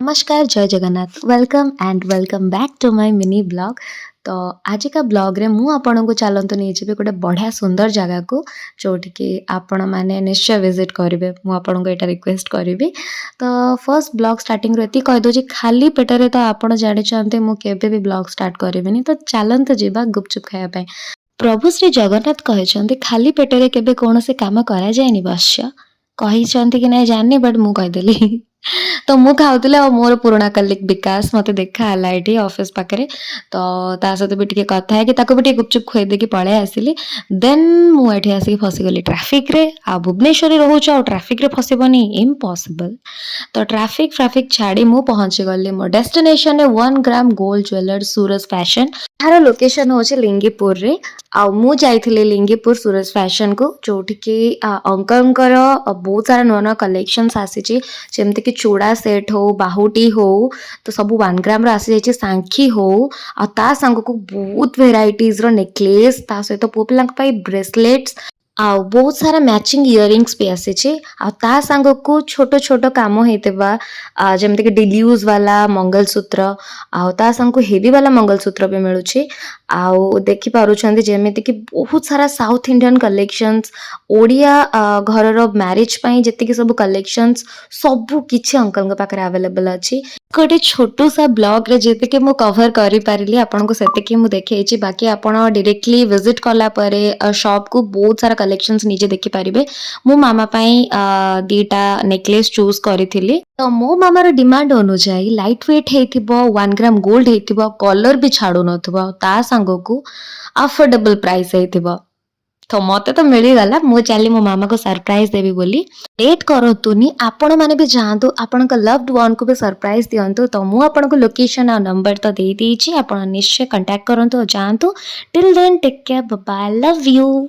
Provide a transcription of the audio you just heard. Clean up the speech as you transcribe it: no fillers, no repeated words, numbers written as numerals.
नमस्कार, जय Jagannath. Welcome back to my mini blog. तो आज का ब्लॉग रे मु आपनको चलंतु नहीं जीवे गोटे बढ़िया सुंदर जगह को जोटिकी आपण माने निश्चय विजिट करेंगे। मु आपनको एटा रिक्वेस्ट करी। तो फर्स्ट ब्लॉग स्टार्टिंग एति कह दो खाली पेटरे तो आपण जानते मु केबे भी ब्लॉग स्टार्ट करेंगे। तो चलंतु जीवा गुपचुप खाया पाई। प्रभु श्री जगन्नाथ कहते खाली पेटरे केबे कौन से काम करा जाएनी बश्य कहते कि नहीं जानी बट मु कहीदेली। तो मु खाऊली और मोर पुराणा कलिक विकास मत देखाला ये ऑफिस पाखे। तो ता सहित भी टे कथा है कि भी गुपचुप खुई देकी पलि आसिली। देन मुझे आसिक फसीगली ट्राफिक रे आ भुवनेश्वर रोच आ ट्राफिक रे फसबनी इम्पॉसिबल। तो ट्राफिक छाड़ी मु पहुंची गली मो डेस्टिनेशन 1 ग्राम गोल्ड ज्वेलर सूरज फैशन। यार लोकेशन हूँ लिंगीपुर रे। आ मु जाइथिली लिंगीपुर सूरज फैशन को जोटिकी अंकलଙ୍କର बहुत सारा नुआ नुआ कलेक्शंस आसी जेमती कि चूड़ा सेट हो बाहुटी हो तो सब 1 ग्राम रो आसी जाइए सांखी हो आ ता संग को बहुत वेराइटीज रो नेकलेस ता सहित पुओ पिलांक पाई ब्रेसलेट्स आ बहुत सारा मैचिंग इयरिंग्स भी आसी आ ता संग को छोट छोट काम होइतबा जेमती कि डेली यूज वाला मंगलसूत्र आ ता संग को हेवी वाला मंगलसूत्र भी मिलुछि। आउ देखि पारुछन्ती जेमिति कि बहुत सारा साउथ इंडियन कलेक्शंस ओडिया घर रो मैरिज पई जेति कि सब कलेक्शंस सब किछि अंकल के पाखरे अवेलेबल अछि। गोटे छोटू सा ब्लॉग रे जेति कि मु कवर करि पारिली आपन को सेति कि मु देखैछि। बाकी आपन डायरेक्टली विजिट कला परे शॉप को बहुत सारा कलेक्शंस निजे देखि पारिबे। मु मामा पई दीटा नेकलेस चूज करिथिली। तो मो मामार डिमांड अनुसार लाइट वेट हेतिबो 1 ग्राम गोल्ड हेतिबो कलर भी छाडु नथबो ता संग को अफोर्डेबल प्राइस हेतिबो। तो मते तो मिली गला मु चली मो मामा को सरप्राइज देबी बोली। लेट करतुनी आपण माने भी जानतु आपण का लव्ड वन को भी सरप्राइज दियंतु। तो मु आपण को लोकेशन और नंबर तो दे देछि आपण निश्चय कांटेक्ट करंतु जानतु। Till then take care bye bye love you.